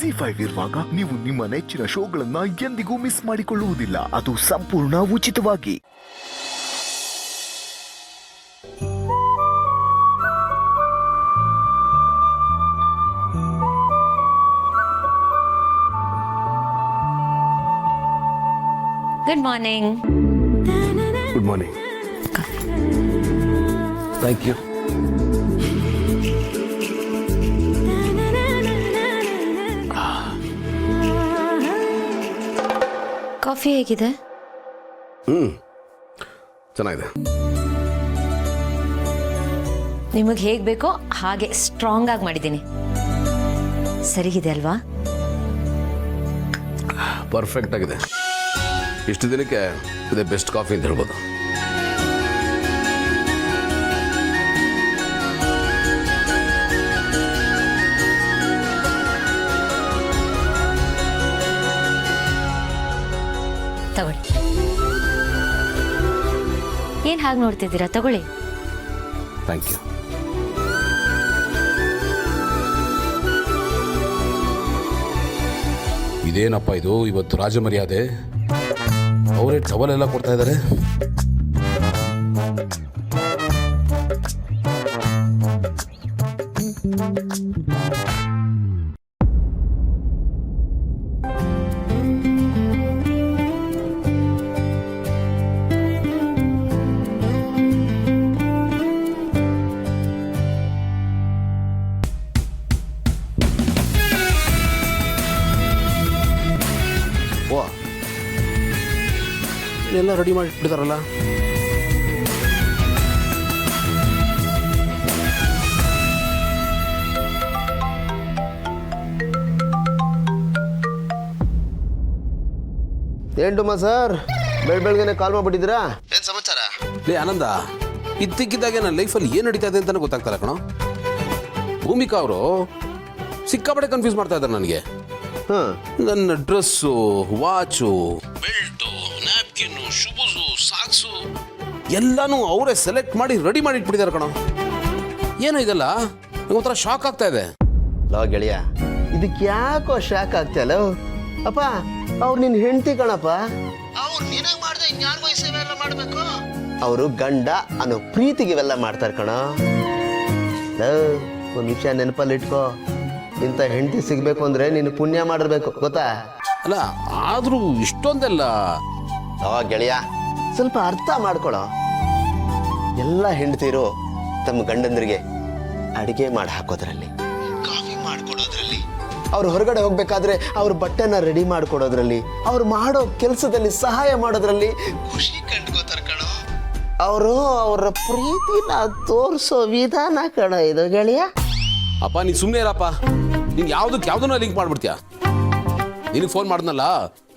ZEE5 ಇರುವಾಗ ನೀವು ನಿಮ್ಮ ನೆಚ್ಚಿನ ಶೋಗಳನ್ನ ಎಂದಿಗೂ ಮಿಸ್ ಮಾಡಿಕೊಳ್ಳುವುದಿಲ್ಲ. ಅದು ಸಂಪೂರ್ಣ ಉಚಿತವಾಗಿ. Good morning. Good morning. Thank you. Coffee ಹೇಗಿದೆ? ಚೆನ್ನಾಗಿದೆ. ನಿಮಗೆ ಹೇಗೆ ಬೇಕೋ ಹಾಗೆ ಸ್ಟ್ರಾಂಗ್ ಆಗಿ ಮಾಡಿದ್ದೀನಿ. ಸರಿಗಿದೆ ಅಲ್ವಾ? ಪರ್ಫೆಕ್ಟ್ ಆಗಿದೆ. ಇಷ್ಟು ದಿನಕ್ಕೆ ಇದೇ ಬೆಸ್ಟ್ ಕಾಫಿ ಅಂತ ಹೇಳ್ಬೋದು. ತಗೊಳ್ಳಿ. ಏನ್ ಹಾಗೆ ನೋಡ್ತಿದ್ದೀರಾ? ತಗೊಳ್ಳಿ. Thank you. ಇದೇನಪ್ಪ ಇದು ಇವತ್ತು ರಾಜಮರ್ಯಾದೆ? ಅವರೇ ಟವಲೆಲ್ಲ ಕೊಡ್ತಾ ಇದ್ದಾರೆ. ಎಲ್ಲ ರೆಡಿ ಮಾಡಿಬಿಟ್ಟಿದಾರಲ್ಲ. ಏನ್ಟಮ್ಮ ಸರ್, ಬೆಳಗ್ಗೆನೆ ಕಾಲ್ ಮಾಡ್ಬಿಟ್ಟಿದ್ದೀರಾ? ಏನು ಸಮಾಚಾರ? ಲೇ ಆನಂದ, ಇದ್ದಕ್ಕಿದ್ದಾಗೆ ನನ್ನ ಲೈಫಲ್ಲಿ ಏನು ನಡೀತಾ ಇದೆ ಅಂತಲೇ ಗೊತ್ತಾಗ್ತಲ್ಲ ಕಣೋ. ಭೂಮಿಕಾ ಅವರು ಸಿಕ್ಕಾಪಟ್ಟೆ ಕನ್ಫ್ಯೂಸ್ ಮಾಡ್ತಾ ಇದ್ದಾರೆ ನನಗೆ. ನನ್ನ dress, watch, belt, napkin, shoes, socks ಎಲ್ಲನೂ ಅವರೇ ಸೆಲೆಕ್ಟ್ ಮಾಡಿ ರೆಡಿ ಮಾಡಿ ಇಟ್ಬಿಟ್ಟಿದ್ದಾರೆ ಕಣೋ. ಏನೋ ಇದೆಲ್ಲ ಒಂಥರ ಶಾಕ್ ಆಗ್ತಾ ಇದೆ. ಲೋ ಗೆಳೆಯ, ಇದಕ್ಕೆ ಯಾಕೋ ಶಾಕ್ ಆಗ್ತಲ್ಲ? ಅಪ್ಪ, ಅವ್ರು ನಿನ್ನ ಹೆಂಡತಿ ಕಣಪ್ಪ. ಅವ್ರು ನಿನಗೆ ಮಾಡ್ದೆ ಇನ್ಯಾರಿಗೂ ಈ ಸೇವೆ ಎಲ್ಲ ಮಾಡಬೇಕು? ಅವರು ಗಂಡ ಅನ್ನೋ ಪ್ರೀತಿಗೆ ಇವೆಲ್ಲ ಮಾಡ್ತಾರೆ ಕಣ. ಒಂದು ವಿಷಯ ನೆನಪಲ್ಲಿ ಇಟ್ಕೋ, ಇಂಥ ಹೆಂಡತಿ ಸಿಗಬೇಕು ಅಂದ್ರೆ ನೀನು ಪುಣ್ಯ ಮಾಡಿರ್ಬೇಕು, ಗೊತ್ತಾ? ಅಲ್ಲ, ಆದರೂ ಇಷ್ಟೊಂದೆಲ್ಲ. ಲೋ ಗೆಳೆಯ, ಸ್ವಲ್ಪ ಅರ್ಥ ಮಾಡ್ಕೊಳೋ. ಎಲ್ಲ ಹೆಂಡತಿರು ತಮ್ಮ ಗಂಡಂದ್ರಿಗೆ ಅಡಿಗೆ ಮಾಡಿ ಹಾಕೋದ್ರಲ್ಲಿ, ಕಾಫಿ ಮಾಡ್ಕೊಡೋದ್ರಲ್ಲಿ, ಅವ್ರು ಹೊರಗಡೆ ಹೋಗ್ಬೇಕಾದ್ರೆ ಅವ್ರ ಬಟ್ಟೆನ ರೆಡಿ ಮಾಡ್ಕೊಡೋದ್ರಲ್ಲಿ, ಅವ್ರು ಮಾಡೋ ಕೆಲಸದಲ್ಲಿ ಸಹಾಯ ಮಾಡೋದ್ರಲ್ಲಿ ಖುಷಿ ಕಂಡ್ಕೋತಾರೆ ಕಣೋ. ಅವರು ಅವರ ಪ್ರೀತಿನ ತೋರಿಸೋ ವಿಧಾನ ಕಣ ಇದು ಗೆಳೆಯ. ಅಪ್ಪ ನೀನು ಸುಮ್ಮನೆ ಇರಪ್ಪ. ನೀನು ಯಾವುದನ್ನ ಲಿಂಕ್ ಮಾಡ್ಬಿಡ್ತೀಯ. ನಿನಗೆ ಫೋನ್ ಮಾಡಿದ್ನಲ್ಲ,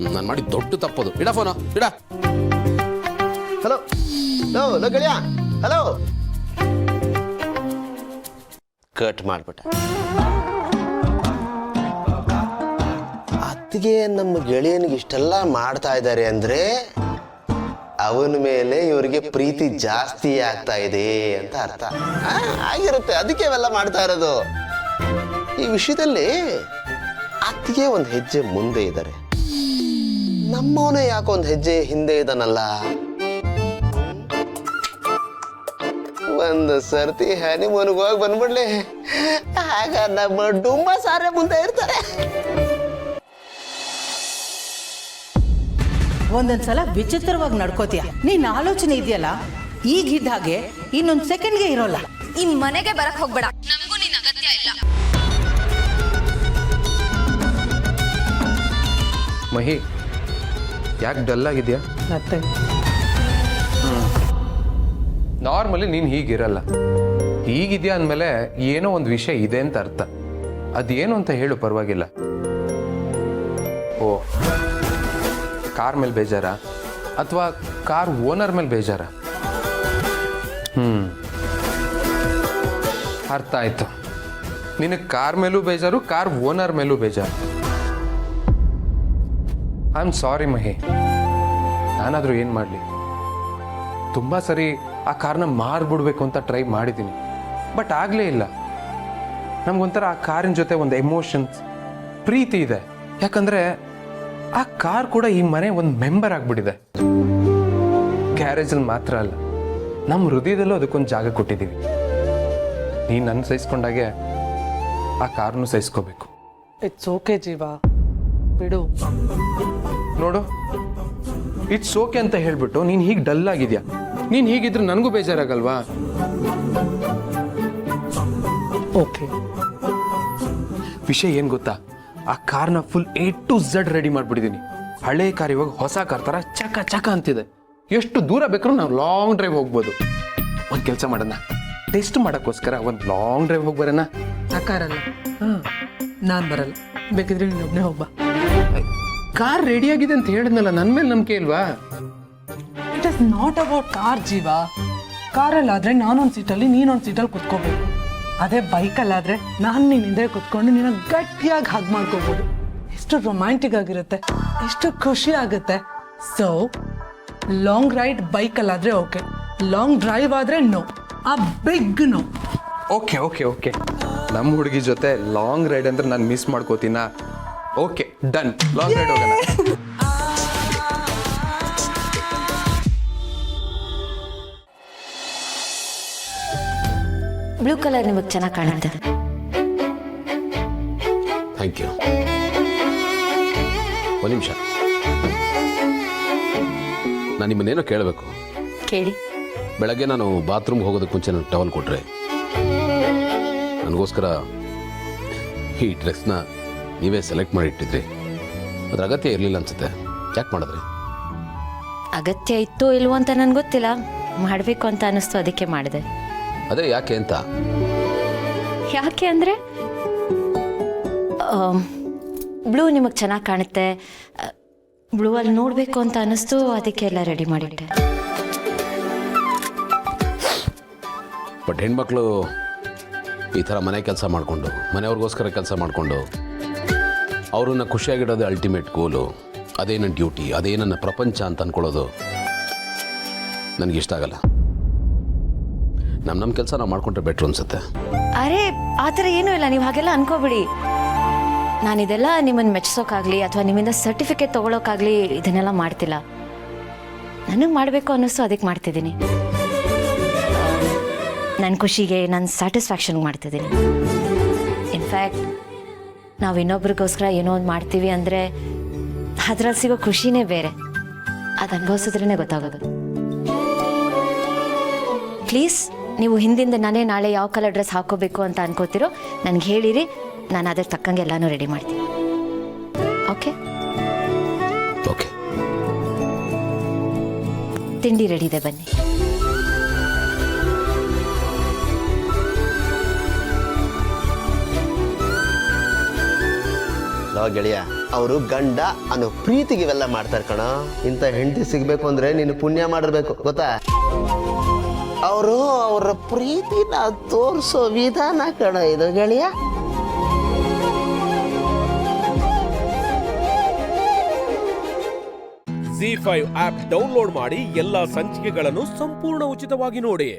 ನಾನು ಮಾಡಿ ದೊಡ್ಡ ತಪ್ಪದು. ಇಡ ಫೋನು, ಇಡ. ಹಲೋ ಲೋ ಗೆಳೆಯ, ಹಲೋ. ಕಟ್ ಮಾಡ್ಬಿಟ್ಟ. ಅತ್ತಿಗೆ ನಮ್ಮ ಗೆಳೆಯನಿಗೆ ಇಷ್ಟೆಲ್ಲ ಮಾಡ್ತಾ ಇದ್ದಾರೆ ಅಂದ್ರೆ ಅವನ ಮೇಲೆ ಇವರಿಗೆ ಪ್ರೀತಿ ಜಾಸ್ತಿ ಆಗ್ತಾ ಇದೆ ಅಂತ ಅರ್ಥ ಆಗಿರುತ್ತೆ. ಅದಕ್ಕೆ ಅವೆಲ್ಲ ಮಾಡ್ತಾ ಇರೋದು. ಈ ವಿಷಯದಲ್ಲಿ ಅತ್ತಿಗೆ ಒಂದು ಹೆಜ್ಜೆ ಮುಂದೆ ಇದ್ದಾರೆ, ನಮ್ಮವನೇ ಯಾಕೋ ಒಂದು ಹೆಜ್ಜೆ ಹಿಂದೆ ಇದ್ದಾನಲ್ಲ. ಒಂದು ಸರ್ತಿ ಹನಿಮೂನ್ಗೆ ಹೋಗಿ ಬಂದ್ಬಿಡ್ಲಿ, ಆಗ ನಮ್ಮ ಡುಂಬ ಸಾರೇ ಮುಂದೆ ಇರ್ತಾರೆ. ಒಂದೊಂದ್ಸಲ ವಿಚಿತ್ರವಾಗಿ ನಡ್ಕೋತೀಯ. ನೀನ್ ಆಲೋಚನೆ ಇದೆಯಲ್ಲ, ಈಗಿದ್ದ ಹಾಗೆ ಇನ್ನೊಂದ್ ಸೆಕೆಂಡ್ಗೆ ಇರೋಲ್ಲ. ಈ ಮನೆಗೆ ಬರಕ್ ಹೋಗ್ಬೇಡ, ನಮಗೂ ನಿನ್ನ ಅಗತ್ಯ ಇಲ್ಲ. ಮಹಿ, ಯಾಕೆ ಡಲ್ ಆಗಿದೆಯಾ? ಮತ್ತೆ ನಾರ್ಮಲಿ ನೀನು ಹೀಗಿರಲ್ಲ. ಹೀಗಿದೆಯಾ ಅಂದಮೇಲೆ ಏನೋ ಒಂದು ವಿಷಯ ಇದೆ ಅಂತ ಅರ್ಥ. ಅದೇನು ಅಂತ ಹೇಳು, ಪರವಾಗಿಲ್ಲ. ಓ, ಕಾರ್ ಮೇಲೆ ಬೇಜಾರ ಅಥವಾ ಕಾರ್ ಓನರ್ ಮೇಲೆ ಬೇಜಾರ? ಅರ್ಥ ಆಯ್ತು. ನಿನಗೆ ಕಾರ್ ಮೇಲೂ ಬೇಜಾರು, ಕಾರ್ ಓನರ್ ಮೇಲೂ ಬೇಜಾರು. ಐ ಆಮ್ ಸಾರಿ ಮಹಿ. ನಾನಾದರೂ ಏನು ಮಾಡಲಿ? ತುಂಬ ಸರಿ ಆ ಕಾರ್ನ ಮಾರ್ಬಿಡ್ಬೇಕು ಅಂತ ಟ್ರೈ ಮಾಡಿದ್ದೀನಿ, ಬಟ್ ಆಗಲೇ ಇಲ್ಲ. ನಮಗೊಂಥರ ಆ ಕಾರಿನ ಜೊತೆ ಒಂದು ಎಮೋಷನ್ಸ್, ಪ್ರೀತಿ ಇದೆ. ಯಾಕಂದ್ರೆ ಆ ಕಾರ್ ಕೂಡ ಈ ಮನೆ ಒಂದು ಮೆಂಬರ್ ಆಗ್ಬಿಟ್ಟಿದೆ. ಗ್ಯಾರೇಜಲ್ಲಿ ಮಾತ್ರ ಅಲ್ಲ, ನಮ್ಮ ಹೃದಯದಲ್ಲೂ ಅದಕ್ಕೊಂದು ಜಾಗ ಕೊಟ್ಟಿದ್ದೀವಿ. ನೀನು ನನ್ನ ಸಹಿಸ್ಕೊಂಡಾಗೆ ಆ ಕಾರ್ನು ಸಹಿಸ್ಕೋಬೇಕು. ಇಟ್ಸ್ ಓಕೆ ಜೀವ, ಬಿಡು. ನೋಡು, ಇಟ್ಸ್ ಓಕೆ ಅಂತ ಹೇಳ್ಬಿಟ್ಟು ನೀನು ಹೀಗೆ ಡಲ್ ಆಗಿದ್ಯಾ. ನೀನು ಹೀಗಿದ್ರೆ ನನಗೂ ಬೇಜಾರಾಗಲ್ವಾ? ಓಕೆ. ವಿಷಯ ಏನು ಗೊತ್ತಾ, ಆ ಕಾರ್ನ full A to Z ready ಮಾಡಿಬಿಟ್ಟಿದ್ದೀನಿ. ಹಳೆ ಕಾರ್ ಇವಾಗ ಹೊಸ ಕಾರ್ ಥರ ಚಕ ಚಕ ಅಂತಿದೆ. ಎಷ್ಟು ದೂರ ಬೇಕಾದ್ರೂ ನಾವು ಲಾಂಗ್ ಡ್ರೈವ್ ಹೋಗ್ಬೋದು. ಒಂದು ಕೆಲಸ ಮಾಡೋಣ, ಟೆಸ್ಟ್ ಮಾಡೋಕ್ಕೋಸ್ಕರ ಒಂದು ಲಾಂಗ್ ಡ್ರೈವ್ ಹೋಗಿ ಬರೋಣ. ಸಾಕಾರಲ್ಲ. ನಾನು ಬರಲ್ಲ, ಬೇಕಿದ್ರೆ ನೀನು ಒಬ್ಬನೇ ಹೋಗ್ಬಾ. ಕಾರ್ ರೆಡಿಯಾಗಿದೆ ಅಂತ ಹೇಳಿದ್ನಲ್ಲ, ನನ್ನ ಮೇಲೆ ನಂಬಿಕೆ ಇಲ್ವಾ? It is not about car ಜೀವ. ಕಾರಲ್ಲಾದ್ರೆ ನಾನೊಂದು ಸೀಟಲ್ಲಿ ನೀನೊಂದು ಸೀಟಲ್ಲಿ ಕುತ್ಕೋಬೇಕು. ಅದೇ ಬೈಕಲ್ಲಾದ್ರೆ ನಾನು ನೀನು ಹಿಂದೆ ಕುತ್ಕೊಂಡು ನೀನು ಗಟ್ಟಿಯಾಗಿ ಹಗ್ ಮಾಡ್ಕೋಬೋದು. ಎಷ್ಟು ರೊಮ್ಯಾಂಟಿಕ್ ಆಗಿರುತ್ತೆ, ಎಷ್ಟು ಖುಷಿ ಆಗುತ್ತೆ. ಸೊ ಲಾಂಗ್ ರೈಡ್ ಬೈಕಲ್ಲಾದ್ರೆ ಓಕೆ, ಲಾಂಗ್ ಡ್ರೈವ್ ಆದರೆ ನೋ, ಆ big no. Okay okay okay, ನಮ್ಮ ಹುಡುಗಿ ಜೊತೆ ಲಾಂಗ್ ರೈಡ್ ಅಂದ್ರೆ ನಾನು ಮಿಸ್ ಮಾಡ್ಕೋತೀನ? ಓಕೆ, ಡನ್, ಲಾಂಗ್ ರೈಡ್ ಹೋಗೋಣ. ಬ್ಲೂ ಕಲರ್ ನಿಮಗೆ ಚೆನ್ನಾಗಿ ಕಾಣುತ್ತೆ. Thank you. ಒಂದು ನಿಮಿಷ, ನಾನು ನಿಮ್ಮನ್ನೇನೋ ಕೇಳಬೇಕು. ಕೇಳಿ. ಬೆಳಗ್ಗೆ ನಾನು ಬಾತ್ರೂಮ್ಗೆ ಹೋಗೋದಕ್ಕೆ ಮುಂಚೆ ನನಗೆ ಟವಲ್ ಕೊಟ್ಟರೆ, ನನಗೋಸ್ಕರ ಈ ಡ್ರೆಸ್ನ ನೀವೇ ಸೆಲೆಕ್ಟ್ ಮಾಡಿ ಇಟ್ಟಿದ್ರಿ. ಅದ್ರ ಅಗತ್ಯ ಇರಲಿಲ್ಲ ಅನ್ಸುತ್ತೆ, ಯಾಕೆ ಮಾಡಿದ್ರಿ? ಅಗತ್ಯ ಇತ್ತು ಇಲ್ವೋ ಅಂತ ನನಗೆ ಗೊತ್ತಿಲ್ಲ, ಮಾಡಬೇಕು ಅಂತ ಅನ್ನಿಸ್ತು, ಅದಕ್ಕೆ ಮಾಡಿದೆ. ಅದೇ ಯಾಕೆ ಅಂತ. ಯಾಕೆ ಅಂದರೆ ಬ್ಲೂ ನಿಮಗೆ ಚೆನ್ನಾಗಿ ಕಾಣುತ್ತೆ, ಬ್ಲೂ ಅಲ್ಲಿ ನೋಡಬೇಕು ಅಂತ ಅನ್ನಿಸ್ತು, ಅದಕ್ಕೆ ಎಲ್ಲ ರೆಡಿ ಮಾಡಿಟ್ಟೆ. ಬಟ್ ಹೆಣ್ಮಕ್ಳು ಈ ಥರ ಮನೆ ಕೆಲಸ ಮಾಡಿಕೊಂಡು, ಮನೆಯವ್ರಿಗೋಸ್ಕರ ಕೆಲಸ ಮಾಡಿಕೊಂಡು, ಅವ್ರನ್ನ ಖುಷಿಯಾಗಿಡೋದು ಅಲ್ಟಿಮೇಟ್ ಗೋಲು. ಅದೇ ನನ್ನ ಡ್ಯೂಟಿ, ಅದೇ ನನ್ನ ಪ್ರಪಂಚ ಅಂತ ಅಂದ್ಕೊಳ್ಳೋದು ನನಗಿಷ್ಟ ಆಗಲ್ಲ. ನಮ್ಮ ಕೆಲಸ ನಾವು ಮಾಡ್ಕೊಂಡ್ರೆ ಬೆಟ್ರು ಅನ್ಸುತ್ತೆ. ಅರೆ ಆ ಥರ ಏನೂ ಇಲ್ಲ, ನೀವು ಹಾಗೆಲ್ಲ ಅನ್ಕೋಬಿಡಿ. ನಾನಿದೆಲ್ಲ ನಿಮ್ಮನ್ನು ಮೆಚ್ಚಿಸೋಕ್ಕಾಗಲಿ ಅಥವಾ ನಿಮ್ಮಿಂದ ಸರ್ಟಿಫಿಕೇಟ್ ತೊಗೊಳೋಕ್ಕಾಗಲಿ ಇದನ್ನೆಲ್ಲ ಮಾಡ್ತಿಲ್ಲ. ನನಗೆ ಮಾಡಬೇಕು ಅನ್ನಿಸ್ತು, ಅದಕ್ಕೆ ಮಾಡ್ತಿದ್ದೀನಿ. ನನ್ನ ಖುಷಿಗೆ, ನನ್ನ ಸ್ಯಾಟಿಸ್ಫ್ಯಾಕ್ಷನ್ಗೆ ಮಾಡ್ತಿದ್ದೀನಿ. ಇನ್ಫ್ಯಾಕ್ಟ್ ನಾವು ಇನ್ನೊಬ್ರಿಗೋಸ್ಕರ ಏನೋ ಒಂದು ಮಾಡ್ತೀವಿ ಅಂದರೆ ಅದ್ರಲ್ಲಿ ಸಿಗೋ ಖುಷಿನೇ ಬೇರೆ. ಅದು ಅನುಭವಿಸಿದ್ರೇ ಗೊತ್ತಾಗೋದು. ಪ್ಲೀಸ್, ನೀವು ಹಿಂದಿಂದ ನಾಳೆ ಯಾವ ಕಲರ್ ಡ್ರೆಸ್ ಹಾಕೋಬೇಕು ಅಂತ ಅನ್ಕೋತಿರೋ ನನಗೆ ಹೇಳಿರಿ, ನಾನು ಅದ್ರ ತಕ್ಕಂಗೆ ಎಲ್ಲನೂ ರೆಡಿ ಮಾಡ್ತೀನಿ. Okay okay. ತಿಂಡಿ ರೆಡಿ ಇದೆ, ಬನ್ನಿ. ಲೋ ಗೆಳೆಯ, ಅವರು ಗಂಡ ಅನ್ನೋ ಪ್ರೀತಿಗೆ ಇವೆಲ್ಲ ಮಾಡ್ತಾರೆ ಕಣ. ಇಂಥ ಹೆಂಡತಿ ಸಿಗ್ಬೇಕು ಅಂದ್ರೆ ನೀನು ಪುಣ್ಯ ಮಾಡಿರ್ಬೇಕು, ಗೊತ್ತಾ? ಅವರು ಅವರ ಪ್ರೀತಿನ ತೋರಿಸೋ ವಿಧಾನ ಕಣ ಇದು ಗೆಳೆಯ. ZEE5 ಆಪ್ ಡೌನ್ಲೋಡ್ ಮಾಡಿ ಎಲ್ಲಾ ಸಂಚಿಕೆಗಳನ್ನು ಸಂಪೂರ್ಣ ಉಚಿತವಾಗಿ ನೋಡಿ.